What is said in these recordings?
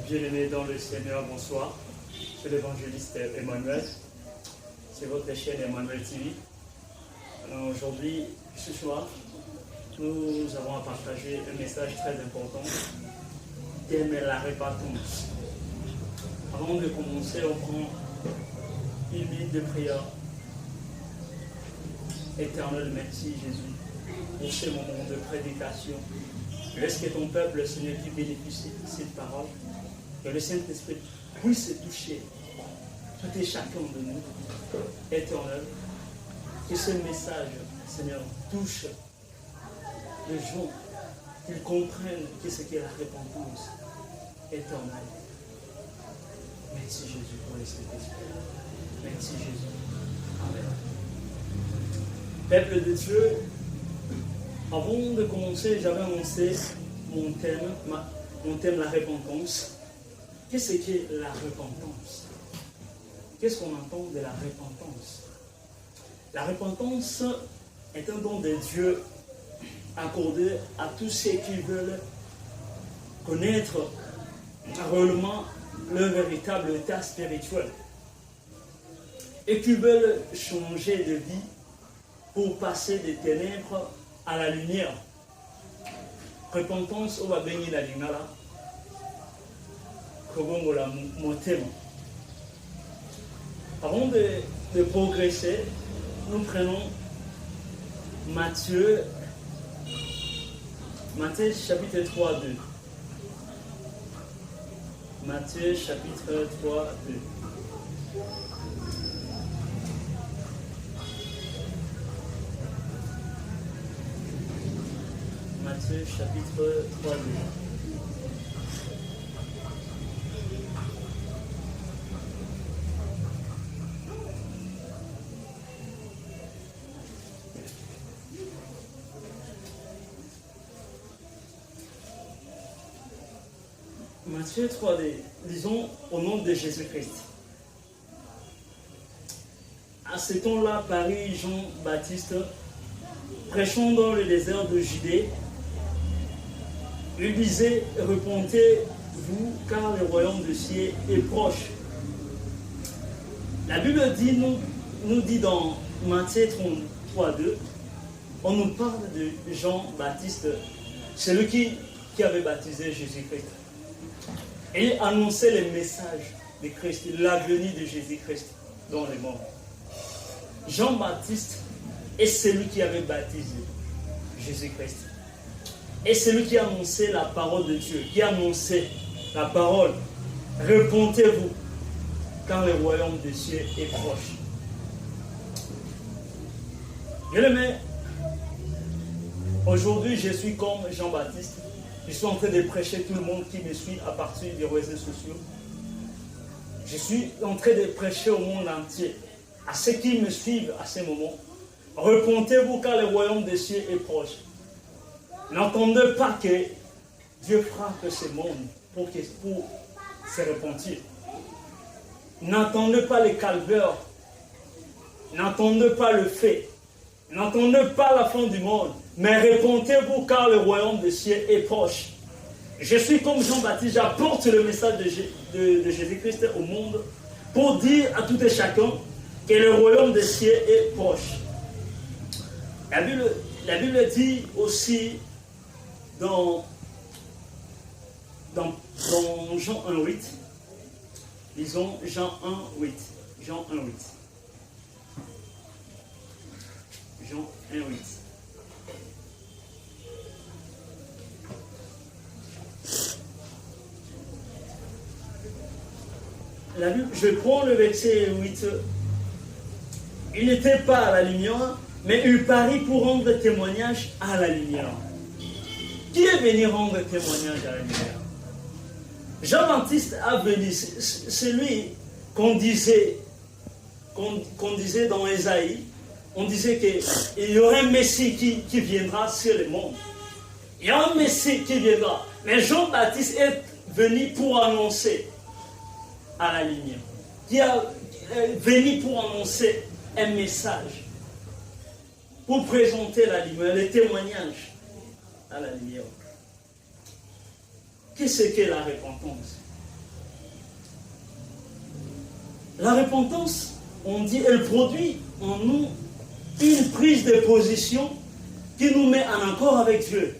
Bien-aimés dans le Seigneur, bonsoir. C'est l'évangéliste Emmanuel. C'est votre chaîne Emmanuel TV. Alors aujourd'hui, ce soir, nous avons à partager un message très important. D'aimer la repentance. Avant de commencer, on prend une minute de prière. Éternel, merci Jésus pour ce moment de prédication. Laisse que ton peuple, Seigneur, qui bénéficie de cette parole, que le Saint-Esprit puisse toucher tout et chacun de nous. Éternel, que ce message, Seigneur, touche les gens, qu'ils comprennent ce qu'est la repentance. Éternel, merci Jésus pour le Saint-Esprit. Merci Jésus. Amen. Peuple de Dieu, avant de commencer, j'avais annoncé mon thème, la repentance. Qu'est-ce qu'est la repentance? Qu'est-ce qu'on entend de la repentance? La repentance est un don de Dieu accordé à tous ceux qui veulent connaître réellement leur véritable état spirituel et qui veulent changer de vie pour passer des ténèbres à la lumière. Repentance, on va bénir la lumière. Avant de progresser, nous prenons Matthieu chapitre 3, 2. Matthieu chapitre 3, 2. Matthieu chapitre 3, 2. Matthieu 3D, disons au nom de Jésus-Christ. À ce temps-là, Paris, Jean-Baptiste, prêchant dans le désert de Judée, lui disait, repentez-vous, car le royaume de ciel est proche. La Bible nous dit dans Matthieu 3, 2, on nous parle de Jean-Baptiste, celui qui avait baptisé Jésus-Christ. Et annonçait le message de Christ, la venue de Jésus-Christ dans le monde. Jean-Baptiste est celui qui avait baptisé Jésus-Christ. Et celui qui annonçait la parole de Dieu, qui annonçait la parole. Repentez-vous, car le royaume des cieux est proche. Bien-aimé, aujourd'hui je suis comme Jean-Baptiste. Je suis en train de prêcher tout le monde qui me suit à partir des réseaux sociaux. Je suis en train de prêcher au monde entier, à ceux qui me suivent à ce moment. Repentez-vous car le royaume des cieux est proche. N'entendez pas que Dieu frappe ce monde pour se repentir. N'entendez pas le calvaire. N'entendez pas le fait. N'entendez pas la fin du monde. Mais repentez-vous car le royaume des cieux est proche. Je suis comme Jean-Baptiste, j'apporte le message de Jésus-Christ au monde pour dire à tout et chacun que le royaume des cieux est proche. La Bible dit aussi dans Jean 1,8, disons Jean 1,8. Jean 1,8. Jean 1,8. La Bible, je prends le verset 8. Il n'était pas à la lumière, mais il parut pour rendre témoignage à la lumière. Qui est venu rendre témoignage à la lumière? Jean-Baptiste a venu, celui qu'on disait dans Ésaïe, on disait qu'il y aurait un Messie qui viendra sur le monde. Il y a un Messie qui viendra. Mais Jean-Baptiste est venu pour annoncer à la lumière. Qui est venu pour annoncer un message. Pour présenter la lumière, le témoignage à la lumière. Qu'est-ce qu'est la repentance? La repentance, on dit, elle produit en nous une prise de position qui nous met en accord avec Dieu,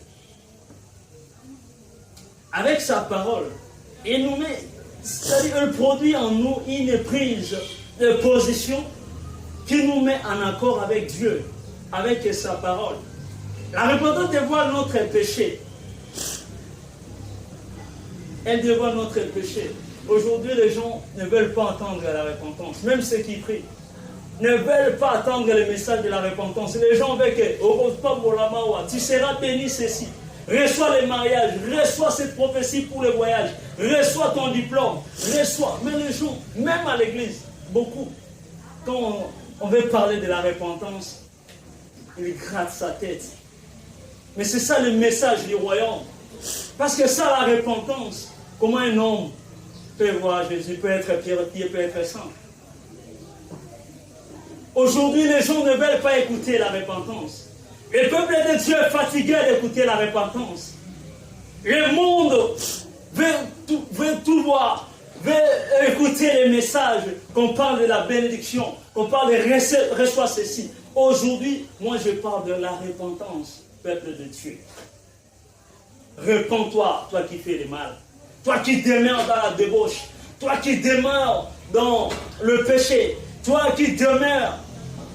avec sa parole. Et nous met, c'est-à-dire, elle produit en nous une prise de position qui nous met en accord avec Dieu, avec sa parole. La repentance dévoile notre péché. Elle dévoile notre péché. Aujourd'hui, les gens ne veulent pas entendre la repentance. Même ceux qui prient ne veulent pas attendre le message de la repentance. Les gens veulent que tu seras béni ceci. Reçois les mariages, reçois cette prophétie pour le voyage, reçois ton diplôme, reçois. Mais les gens, même à l'église, beaucoup, quand on veut parler de la repentance, ils grattent sa tête. Mais c'est ça le message du royaume. Parce que ça, la repentance, comment un homme peut voir Jésus, peut être pieux, peut être saint. Aujourd'hui, les gens ne veulent pas écouter la repentance. Le peuple de Dieu est fatigué d'écouter la repentance. Le monde veut tout voir, veut écouter les messages, qu'on parle de la bénédiction, qu'on parle de reçois ceci. Aujourd'hui, moi je parle de la repentance, peuple de Dieu. Repends-toi, toi qui fais le mal. Toi qui demeures dans la débauche. Toi qui demeures dans le péché. Toi qui demeures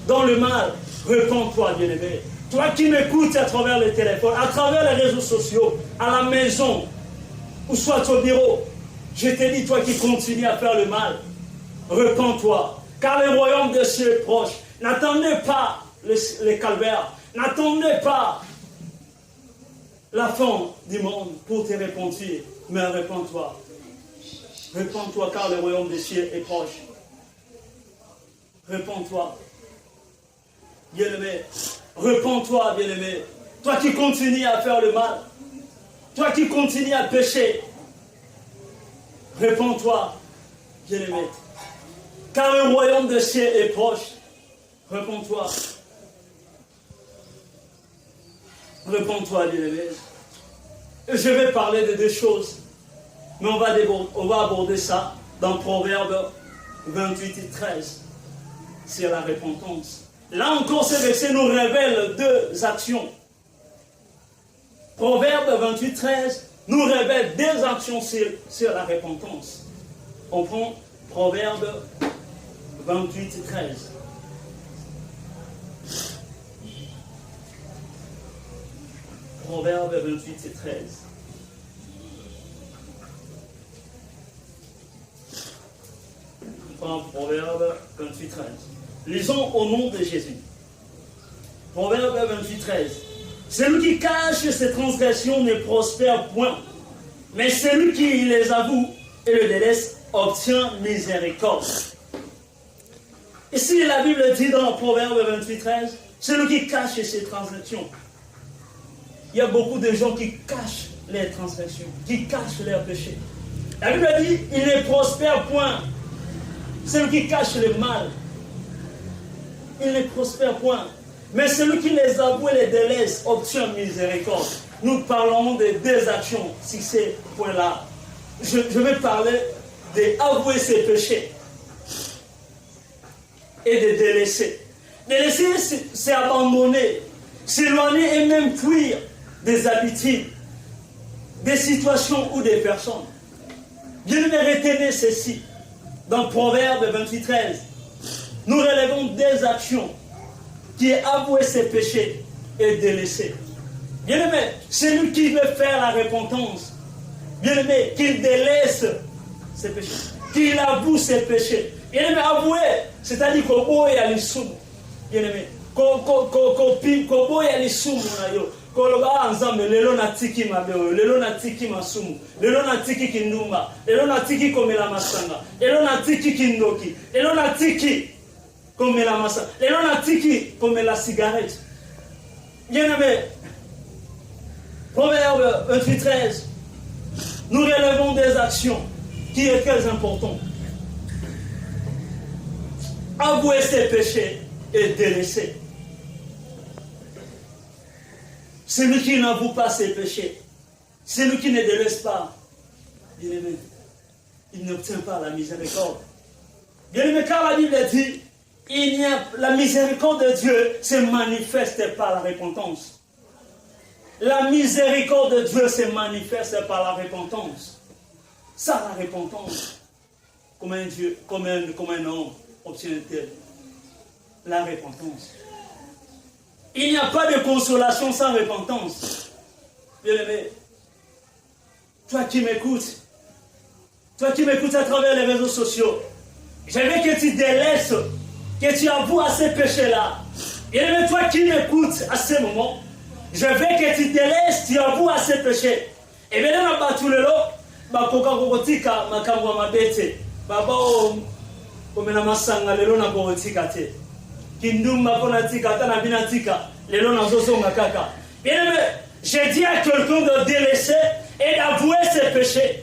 dans le mal. Repends-toi, bien-aimé. Toi qui m'écoutes à travers le téléphone, à travers les réseaux sociaux, à la maison, ou soit au bureau. Je te dis, toi qui continues à faire le mal, repends-toi. Car le royaume des cieux est proche. N'attendez pas les calvaires. N'attendez pas la fin du monde pour te repentir. Mais repends-toi. Repends-toi car le royaume des cieux est proche. Repends-toi. Bien-aimé. Repends-toi, bien-aimé. Toi qui continues à faire le mal. Toi qui continues à pécher. Repends-toi, bien-aimé. Car le royaume des cieux est proche. Repends-toi. Repends-toi, bien-aimé. Je vais parler de deux choses. Mais on va aborder ça dans Proverbe 28 et 13. Sur la repentance. Là encore, ce verset nous révèle deux actions. Proverbe 28, 13 nous révèle deux actions sur la repentance. On prend Proverbe 28, 13. Proverbe 28 et 13. On prend Proverbe 28, 13. Lisons au nom de Jésus. Proverbe 28, 13. Celui qui cache ses transgressions ne prospère point, mais celui qui les avoue et le délaisse obtient miséricorde. Ici, la Bible dit dans Proverbe 28, 13, celui qui cache ses transgressions. Il y a beaucoup de gens qui cachent les transgressions, qui cachent leurs péchés. La Bible dit, il ne prospère point. Celui qui cache le mal, il ne prospère point. Mais celui qui les avoue et les délaisse obtient miséricorde. Nous parlons de deux actions sur ces points-là. Je vais parler d'avouer ses péchés et de délaisser. Délaisser, c'est abandonner, s'éloigner et même fuir des habitudes, des situations ou des personnes. Dieu nous retenez ceci. Dans Proverbe 28, 13, nous relevons des actions qui est avouer ses péchés et délaisser. Bien-aimé, celui qui veut faire la repentance, bien-aimé, qu'il délaisse ses péchés, qu'il avoue ses péchés. Bien-aimé, avouer, c'est-à-dire qu'au bout il y a les sous. Bien-aimé, qu'au il y a les sous. Koloba ensemble lelo na tiki mabeo lelo na tiki masumu lelo na tiki kindumba lelo na tiki komela masanga lelo na tiki kindoki lelo na tiki komela masanga lelo na tiki komela cigarette. Bien-aimé, Proverbe 28, 13, nous relevons des actions qui est très important. Avouer ses péchés et délaisser. Celui qui n'avoue pas ses péchés, celui qui ne délaisse pas, bien-aimé, il n'obtient pas la miséricorde. Bien-aimé, car la Bible dit, la miséricorde de Dieu se manifeste par la repentance. La miséricorde de Dieu se manifeste par la repentance. Ça, la repentance. Comme un homme obtient-elle la repentance? Il n'y a pas de consolation sans repentance. Bien-aimé, toi qui m'écoutes à travers les réseaux sociaux, je veux que tu délaisses, que tu avoues à ces péchés-là. Bien-aimé, toi qui m'écoutes à ce moment, je veux que tu délaisses, tu avoues à ces péchés. Et bien, on a battu le lot, bakoka makambo mabete, baba omena masanga lelo na kotika te. Kindumba pona tika ta na binatika, lelo na zozonga kaka. Bien-aimé, j'ai dit à quelqu'un de délaisser et d'avouer ses péchés.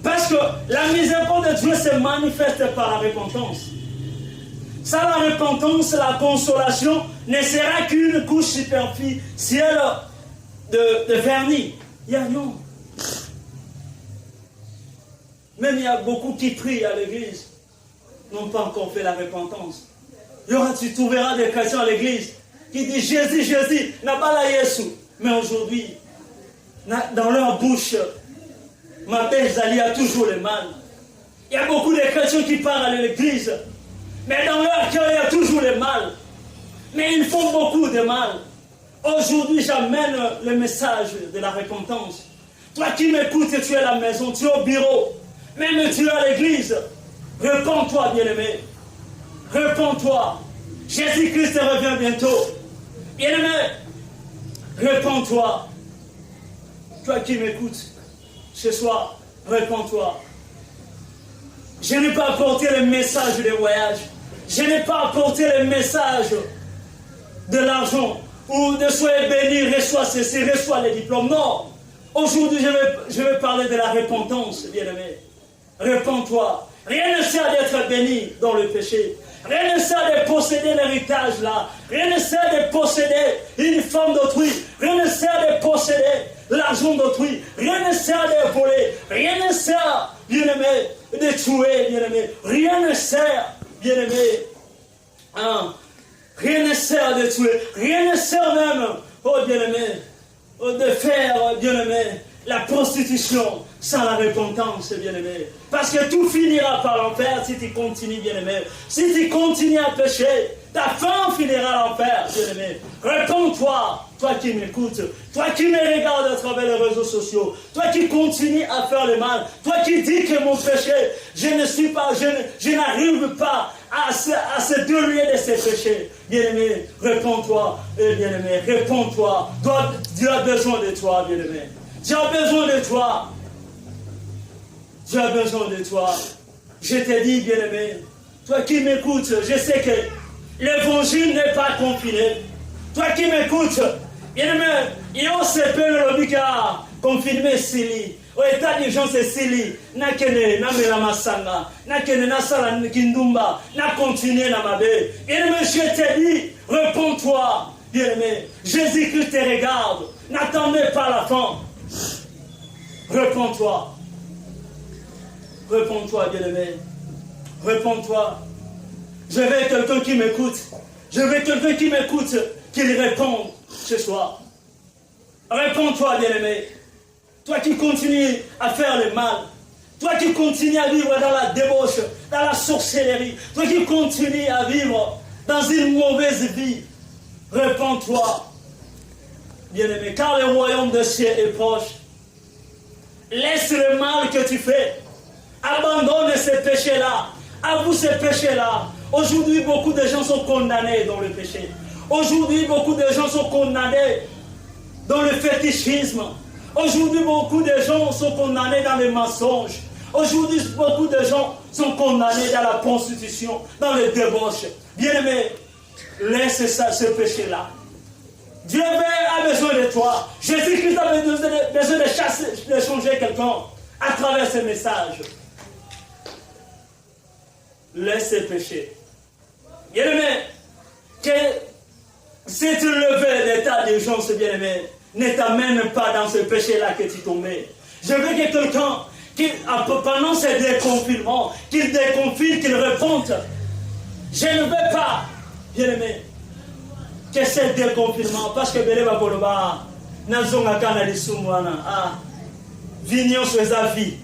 Parce que la miséricorde de Dieu se manifeste par la repentance. Sans la repentance, la consolation ne sera qu'une couche superficielle de vernis. Il n'y a rien. Même il y a beaucoup qui prient à l'église, n'ont pas encore fait la repentance. Tu trouveras des chrétiens à l'église qui disent Jésus, Jésus, n'a pas la Yesu. Mais aujourd'hui, dans leur bouche, ma belle Zali a toujours le mal. Il y a beaucoup de chrétiens qui parlent à l'église, mais dans leur cœur, il y a toujours le mal. Mais ils font beaucoup de mal. Aujourd'hui, j'amène le message de la repentance. Toi qui m'écoutes, tu es à la maison, tu es au bureau, même tu es à l'église. Repends-toi, bien-aimé. Repends-toi. Jésus-Christ revient bientôt. Bien-aimé, repends-toi. Toi qui m'écoutes ce soir, repends-toi. Je n'ai pas apporté le message de voyage. Je n'ai pas apporté le message de l'argent ou de soyez béni, reçois ceci, reçois les diplômes. Non. Aujourd'hui, je vais parler de la repentance, bien-aimé. Repends-toi. Rien ne sert d'être béni dans le péché. Rien ne sert de posséder l'héritage là. Rien ne sert de posséder une femme d'autrui. Rien ne sert de posséder l'argent d'autrui. Rien ne sert de voler. Rien ne sert, bien-aimé, de tuer, bien-aimé. Rien ne sert, bien-aimé. Hein? Rien ne sert de tuer. Rien ne sert même, oh bien-aimé, de faire, bien-aimé, la prostitution sans la repentance, bien-aimé. Parce que tout finira par l'enfer si tu continues, bien-aimé. Si tu continues à pécher, ta fin finira à l'enfer, bien-aimé. Réponds-toi, toi qui m'écoutes, toi qui me regardes à travers les réseaux sociaux, toi qui continues à faire le mal, toi qui dis que mon péché, je n'arrive pas à se délier de ces péchés. Bien-aimé, réponds-toi, bien-aimé, réponds-toi. Dieu a besoin de toi, bien-aimé. Dieu a besoin de toi. Dieu a besoin de toi. Je te dis, bien-aimé, toi qui m'écoutes, je sais que l'évangile n'est pas confiné. Toi qui m'écoutes, bien-aimé, il y a aussi peu qui a confirmé Sili. Au état d'urgence, c'est Sili. Na kene, na mela masanga. Na kene, na sala kindumba. Na continue na mabe. Bien-aimé, je te dis, réponds-toi. Bien-aimé, Jésus-Christ te regarde. N'attendez pas la fin. Réponds-toi. Réponds-toi, bien-aimé. Réponds-toi. Je veux quelqu'un qui m'écoute. Je veux quelqu'un qui m'écoute, qu'il réponde ce soir. Réponds-toi, bien-aimé. Toi qui continues à faire le mal. Toi qui continues à vivre dans la débauche, dans la sorcellerie. Toi qui continues à vivre dans une mauvaise vie. Réponds-toi, bien-aimé. Car le royaume des cieux est proche. Laisse le mal que tu fais. Abandonne ces péchés-là. Avoue ces péchés-là. Aujourd'hui, beaucoup de gens sont condamnés dans le péché. Aujourd'hui, beaucoup de gens sont condamnés dans le fétichisme. Aujourd'hui, beaucoup de gens sont condamnés dans les mensonges. Aujourd'hui, beaucoup de gens sont condamnés dans la prostitution, dans les débauches. Bien-aimé, laisse ce péché-là. Dieu a besoin de toi. Jésus-Christ a besoin de changer quelqu'un à travers ce message. Laisse ce péché. Bien-aimé, que si tu levais l'état d'urgence, bien-aimé, ne t'amène pas dans ce péché-là que tu tombais. Je veux que quelqu'un pendant ces déconfinements, qu'ils déconfinent, qu'ils répondent. Je ne veux pas, bien aimé, que ces déconfinements, parce que Bélé va koloba, Nazonga Kanali Soumwana, vignon sur les avis,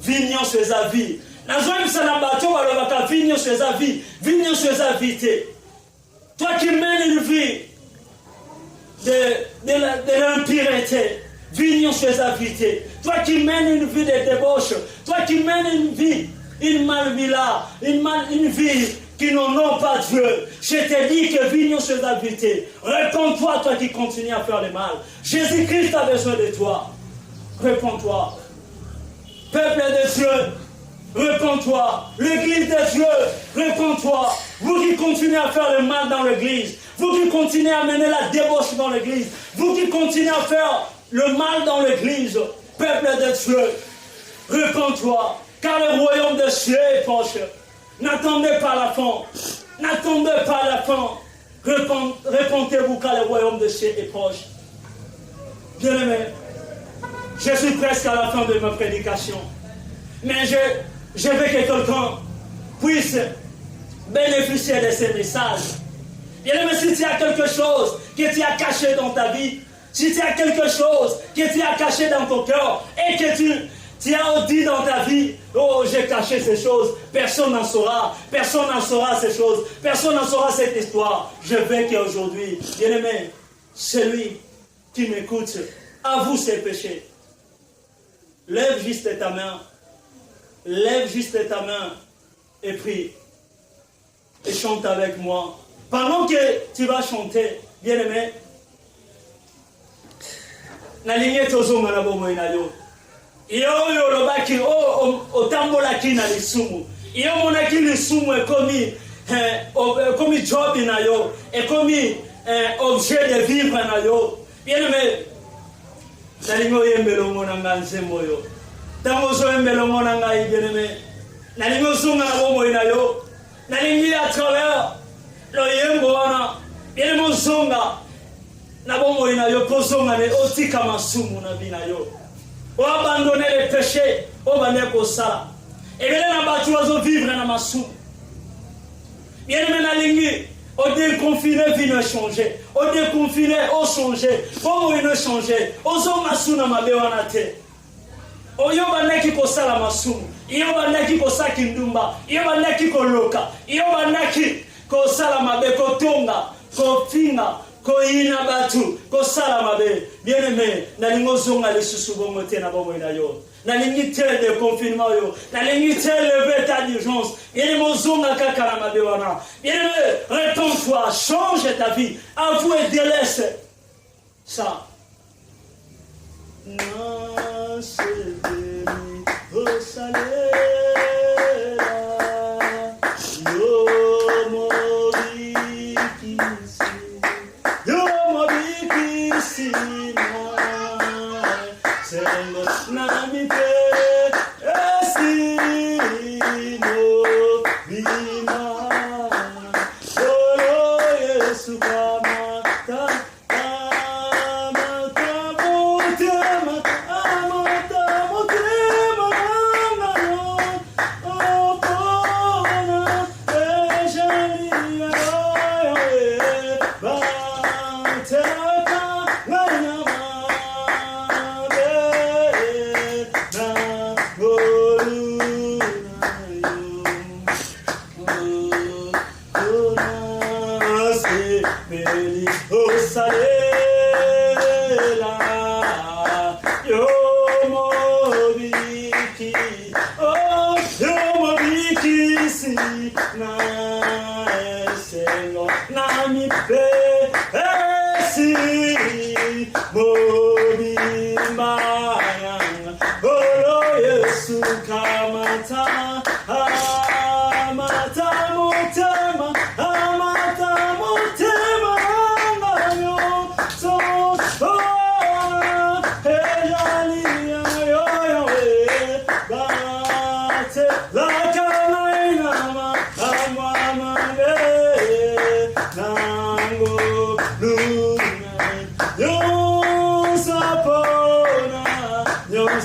vignon sur les avis. Nazonga Sanabato, Walobaka, vignon sur les avis, vignon sur les avis. Toi qui mènes une vie de l'impureté, vignon sur les avis. Toi qui mènes une vie de débauche, toi qui mènes une vie, une malvilla, une vie qui n'ont pas Dieu. Je te dis que vignon sur les avis. Réponds-toi, toi qui continues à faire le mal. Jésus-Christ a besoin de toi. Réponds-toi. Peuple de Dieu, réponds-toi. L'église de Dieu, réponds-toi. Vous qui continuez à faire le mal dans l'église, vous qui continuez à mener la débauche dans l'église, vous qui continuez à faire le mal dans l'église, peuple de Dieu, réponds-toi, car le royaume de Dieu est proche. N'attendez pas la fin. N'attendez pas la fin. Répondez-vous car le royaume de Dieu est proche. Bien-aimé, je suis presque à la fin de ma prédication. Mais je veux que quelqu'un puisse bénéficier de ces messages. Bien-aimé, si tu as quelque chose que tu as caché dans ta vie, si tu as quelque chose que tu as caché dans ton cœur et que tu as dit dans ta vie, oh, j'ai caché ces choses, personne n'en saura ces choses, personne n'en saura cette histoire. Je veux qu'aujourd'hui, bien-aimé, celui qui m'écoute, avoue ses péchés. Lève juste ta main et prie. Et chante avec moi. Pendant que tu vas chanter, bien-aimé, nalinye tozonga na bomo inayo. Iyo lobaki otambolaki na lisumu. Iyo monaki lisumu ekomi job inayo, ekomi objet de vivre nayo. Bien-aimé, nalingo yembelo monanga nzembo yo. Tango zo yembelo monanga bien-aimé. Nalingo zonga na bomo inayo. Nalingi à travers le yembo wana. Bien-aimé zonga. Na bomo inayo pozonga ne otika masumu na binayo. O abandonner les péchés, o bande ko sala. Et bien na batu wazo vivre na masumu. Bien-aimé na lingi o déconfiné vino changer. O déconfiné o changer. Bomo ino changer. O zo masuna mabe wana te. O yo bande ki ko sala masumu. Iyo bande ki ko saki ndumba. Iyo bande ki ko loka. Iyo bande ki ko sala mabe ko tonga, ko finga. Koina batu, ko sala mabe. Bien-aimé, nalingo zonga le susubongo te na bomo inayo. Nalingi tel de confinement yo. Nalingi tel levé ta d'urgence. Bien-aimé, zonga kaka na mabe wana. Bien-aimé, réponds-toi, change ta vie. Avoue et délaisse ça. Non, c'est béni au salut.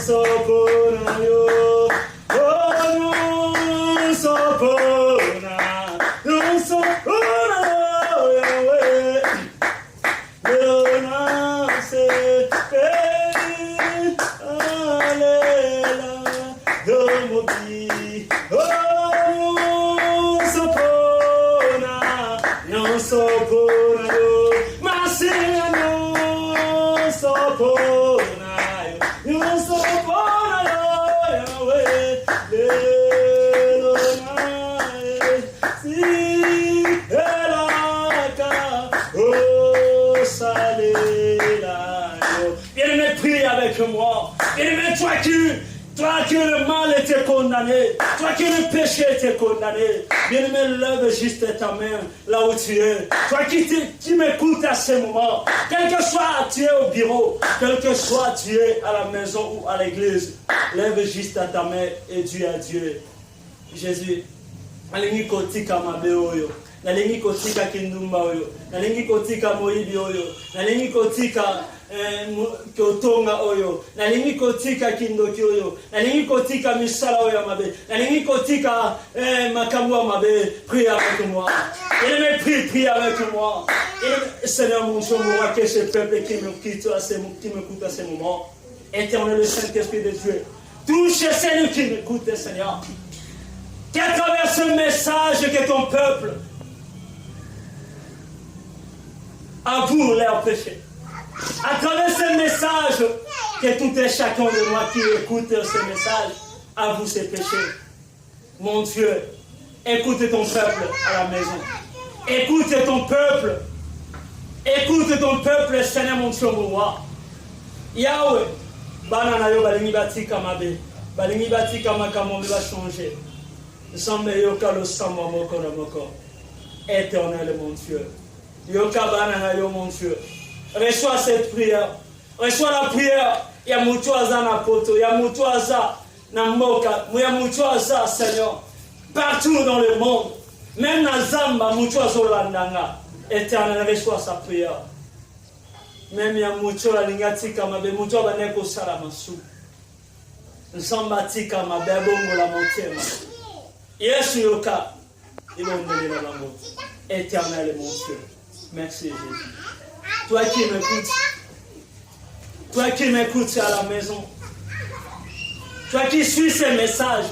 Sopona yo soponayo, masino soponayo, yo soponayo, Yahweh, Elonae, si elaka, oh salelayo. Bien-aimé, prie avec moi. Bien-aimé, toi que le mal était condamné, toi que le péché était condamné, bien-aimé, lève juste ta main là où tu es. Toi qui m'écoutes à ce moment, quel que soit tu es au bureau, quel que soit tu es à la maison ou à l'église, lève juste ta main et dis à Dieu, Jésus, alingi kotika mabe oyo, nalingi kotika kindumba oyo, nalingi kotika moibi oyo, nalingi kotika kotonga oyo, nalingi kotika kindoki oyo, nalingi kotika misala oyo mabe, nalingi kotika makambo mabe. Prie avec moi. Prie avec moi. Et Seigneur mon Dieu, moi que ce peuple qui m'écoute à ce moment, Éternel le Saint-Esprit de Dieu, touche celui qui m'écoute, Seigneur. Qu'à travers ce message que ton peuple avoue leurs péchés. À travers ce message, que tout et chacun de moi qui écoute ce message avoue ses péchés. Mon Dieu, écoute ton peuple à la maison. Écoute ton peuple. Écoute ton peuple, Seigneur mon Dieu, mon roi. Yahweh, banana yo balingi batika mabe. Balingi batika makambo va changer. Zambe yoka lo samba moko na moko. Éternel mon Dieu. Yoka banana yo mon Dieu. Reçois cette prière. Reçois la prière. Ya mutu aza na poto. Ya mutu aza na mboka. Ya mutu aza, Seigneur. Partout dans le monde. Même na Zamba, mutu aza landanga. Éternel, reçois sa prière. Même ya mutu la lingatika mabe. Mutu abaneko sala masu. Zamba tika mabe. Abongo la motema. Yesu yoka. Ibongeli na bango. Éternel, mon Dieu. Merci Jésus. Toi qui m'écoutes à la maison, toi qui suis ces messages,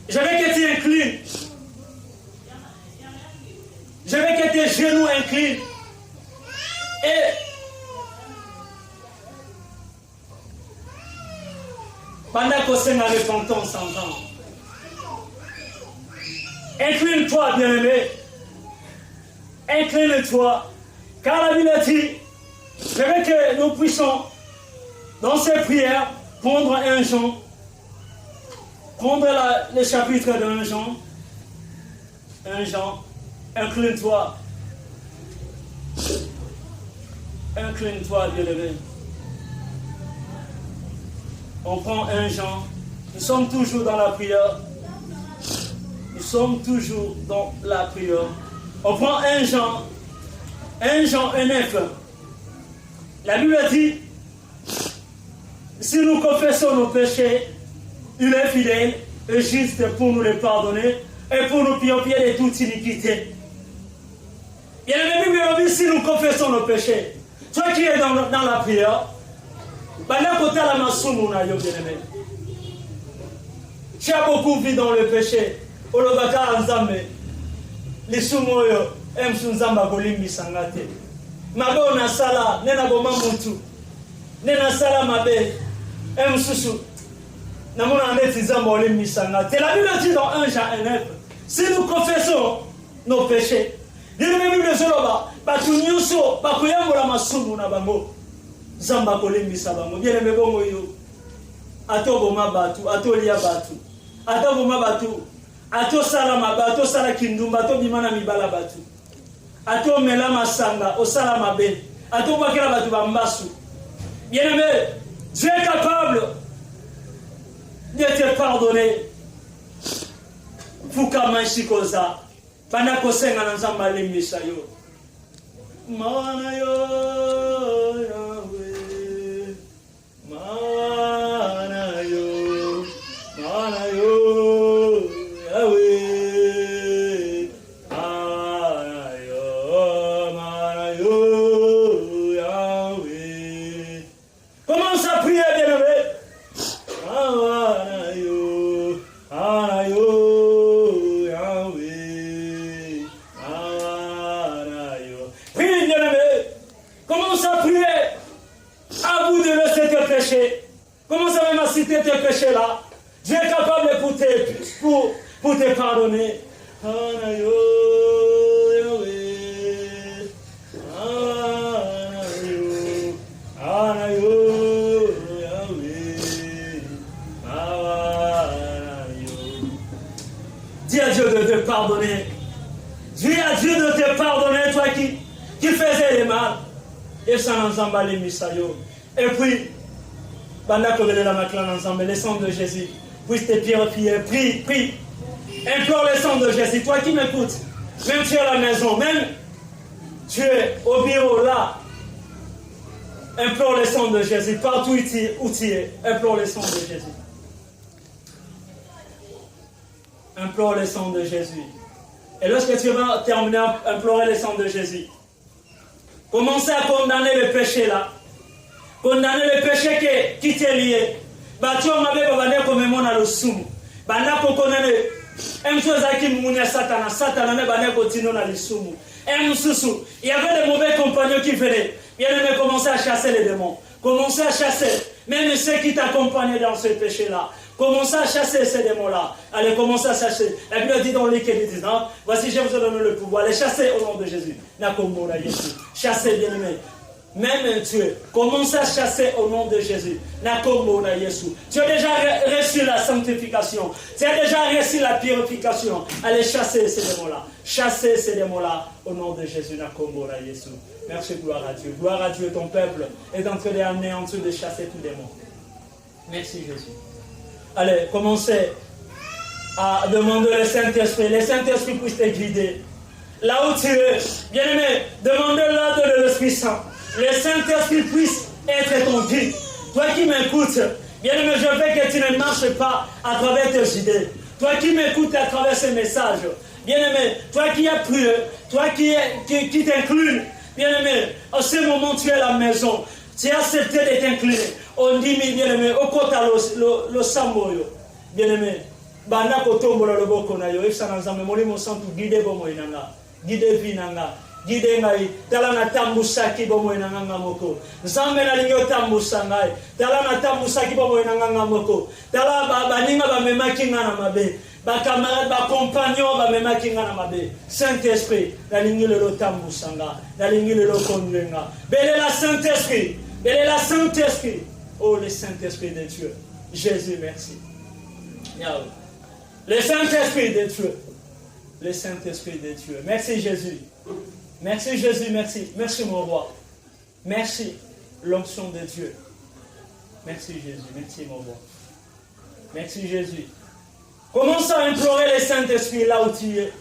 je veux que tu inclines, je veux que tes genoux inclinent et pendant qu'on sait ma repentance en temps, incline-toi, bien-aimé. Incline-toi, car la Bible dit, je veux que nous puissions, dans ces prières, prendre un Jean, prendre le chapitre d'un Jean, incline-toi, bien-aimé. On prend un Jean, nous sommes toujours dans la prière, On prend 1 Jean 1:9. La Bible dit, si nous confessons nos péchés, il est fidèle et juste pour nous les pardonner et pour nous purifier de toute iniquité. Il y a la Bible dit, si nous confessons nos péchés, toi qui es dans la prière, tu as beaucoup vu dans le péché. Les sumoyo emsunzamba kolimbi sangate mabe ona sala nena boma mutu nena sala mabe emsusu namona ndeti zamba olimbi sangate. La Bible dit dans 1 Jean 1:9, si nous confessons nos péchés, Bible zoloba batunyuso bakuyambola masumu na bango zamba kolimbi sabango bien aimé bongo yo atoboma batu atolia batu atoboma batu ato sala mabe, ato sala kindumba, ato bimana mibala batu, ato mela masanga, o sala mabe, ato bakela batu bambasu. Bien-aimé, Dieu est capable de te pardonner. Fuka manshikoza, bana kosenga na nzamba limbisa yo. Mana yo, Yahweh, mana yo, mana yo. Anayo, Yahweh. Anayo, Anayo, Yahweh. Anayo. Dis à Dieu de te pardonner. Dis à Dieu de te pardonner, toi qui faisais les mal. Et ça ensemble les misayo. Et puis, pendant que la maclan ensemble, le sang de Jésus puisse te purifier. Prie, prie. Implore le sang de Jésus. Toi qui m'écoutes, même tu es à la maison, même tu es au bureau là, implore le sang de Jésus. Partout où tu es, implore le sang de Jésus. Implore le sang de Jésus. Et lorsque tu vas terminer à implorer le sang de Jésus, commencez à condamner le péché là. Condamner le péché qui t'est lié. Tu vas me comme mon à l'ossum. Il y avait des mauvais compagnons qui venaient. Bien aimé, commencer à chasser les démons. Commencer à chasser. Même ceux qui t'accompagnaient dans ce péché-là. Commencez à chasser ces démons-là. Allez, commencez à chasser. La Bible dit dans l'Écriture, dit, non, voici, je vous ai donné le pouvoir. Allez, chasser au nom de Jésus. Chassez, bien aimé. Même tuer. Commencez à chasser au nom de Jésus. Tu as déjà reçu la sanctification. Tu as déjà reçu la purification. Allez chasser ces démons-là. Chassez ces démons-là au nom de Jésus. Merci, gloire à Dieu. Gloire à Dieu, ton peuple est en train d'anéantir, de chasser tout démon. Merci Jésus. Allez, commencez à demander le Saint-Esprit. Le Saint-Esprit puisse te guider. Là où tu es, bien aimé, demandez l'ordre de l'Esprit Saint. Le Saint-Esprit puisse être ton guide. Toi qui m'écoutes, bien aimé, je veux que tu ne marches pas à travers tes idées. Toi qui m'écoutes à travers ces messages, bien aimé, toi qui as pris, toi qui t'inclines, bien aimé, en ce moment tu es à la maison, tu as accepté de t'incliner. On dit, bien aimé, au côté le samboyo, bien aimé, banda kotombola le boko na yo, ifsa na nzambe molimo santu guide bomo inanga, guide vinanga. Guide ngai tala na tambusaki bomo inanga moko nzambe na lingo tambusa ngai tala na tambusaki bomo inanga moko tala baninga ba memaki ngana mabe ba camarade ba compagnon ba memaki ngana mabe Saint-Esprit na lingo le tambusa nga na lingo le konduenga bele la Saint-Esprit oh le Saint-Esprit de Dieu Jésus merci le Saint-Esprit de Dieu le Saint-Esprit de Dieu merci Jésus. Merci Jésus, merci. Merci mon roi. Merci l'onction de Dieu. Merci Jésus, merci mon roi. Merci Jésus. Commence à implorer le Saint-Esprit là où tu es.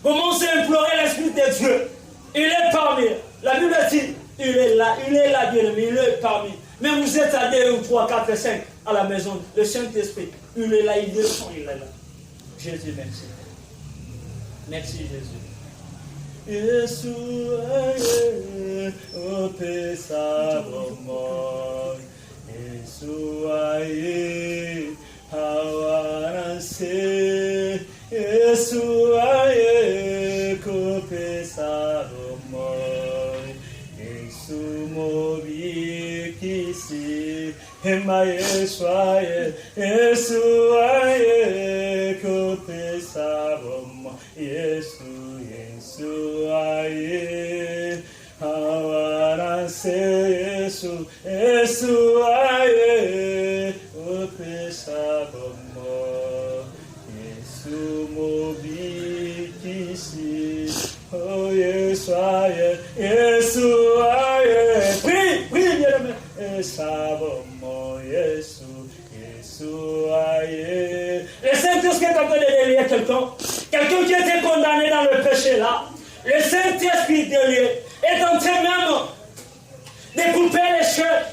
Commence à implorer l'Esprit de Dieu. Il est parmi. La Bible dit, il est là bien aimé, il est parmi. Même vous êtes à 2 ou 3, 4, 5 à la maison. Le Saint-Esprit, il est là, il descend, il est là. Jésus, merci. Merci Jésus. Yesuaye, o pesabomoi. Yesuaye, hawaranse. Yesuaye, ko pesabomoi. Yesu mobi kisi, hema Yesuaye. Yesuaye, ko pesabomoi. Yesu. Aye, hawaranse Yesu aye, o pesabamo Yesu mobi kisi, oh Yesu aye, prie, bien aimé, pesabamo Yesu aye. Le Saint-Esprit est en train de délire quelqu'un qui était condamné dans le péché là. Le Saint-Esprit de Dieu est en train même de couper les chaînes.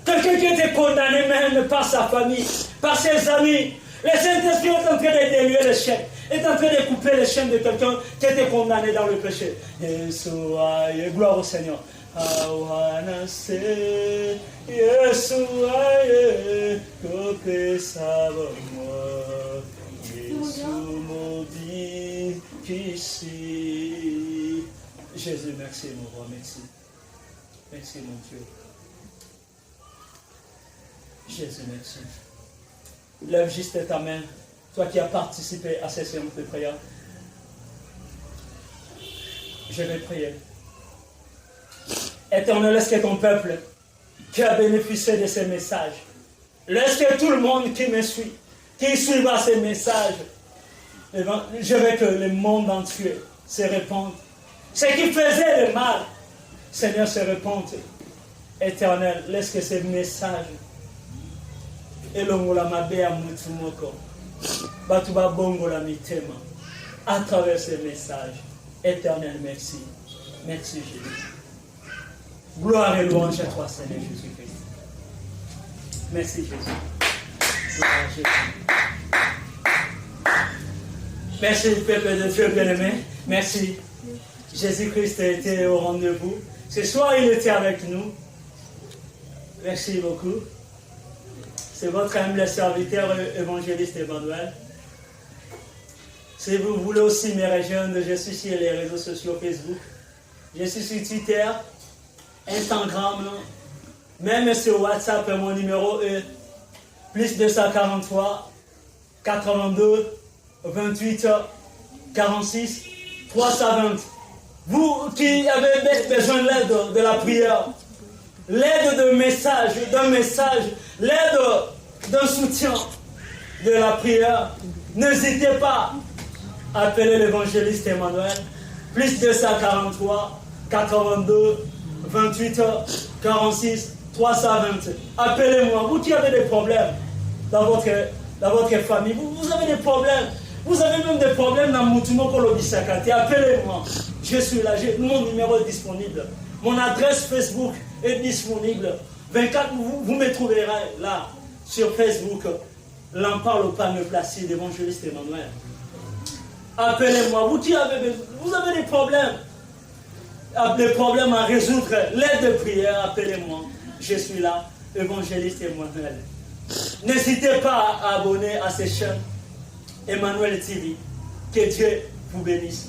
Quelqu'un qui était condamné même par sa famille, par ses amis. Le Saint-Esprit est en train de délier les chaînes. Est en train de couper les chaînes de quelqu'un qui était condamné dans le péché. Yesuaye, gloire au Seigneur. Awanase, Yesuaye, kope sabamo, Yesu mobi kisi. Jésus, merci mon roi, merci. Merci mon Dieu. Jésus, merci. Lève juste ta main, toi qui as participé à ces séances de prière. Je vais prier. Éternel, est-ce que ton peuple qui a bénéficié de ces messages, est-ce que tout le monde qui me suit, qui suivra ces messages, je veux que le monde entier se répande. Ce qui faisait le mal, Seigneur, se répande. Éternel, laisse que ces messages, elongola mabe ya mutu moko, batu ba bongola mitema, à travers ces messages. Éternel, merci. Merci Jésus. Gloire et louange à toi, Seigneur Jésus-Christ. Merci Jésus. Gloire à Jésus. Merci peuple de Dieu bien-aimé. Merci. Jésus-Christ a été au rendez-vous. Ce soir, il était avec nous. Merci beaucoup. C'est votre humble serviteur évangéliste Emmanuel. Si vous voulez aussi me rejoindre, je suis sur les réseaux sociaux Facebook. Je suis sur Twitter, Instagram, même sur WhatsApp, mon numéro est plus 243 82 28 46 320. Vous qui avez besoin de l'aide de la prière, l'aide d'un message, l'aide d'un soutien de la prière, n'hésitez pas à appeler l'évangéliste Emmanuel, plus 243 82 28 46 320. Appelez-moi. Vous qui avez des problèmes dans votre famille, vous avez des problèmes. Vous avez même des problèmes dans Moutumoko Lobisakati. Appelez-moi. Je suis là. Mon numéro est disponible. Mon adresse Facebook est disponible. 24, vous me trouverez là sur Facebook. L'en parle pas me placer d'évangéliste Emmanuel. Appelez-moi. Vous qui avez des problèmes. Des problèmes à résoudre, l'aide de prière, appelez-moi. Je suis là, évangéliste Emmanuel. N'hésitez pas à abonner à ces chaînes Emmanuel TV. Que Dieu vous bénisse.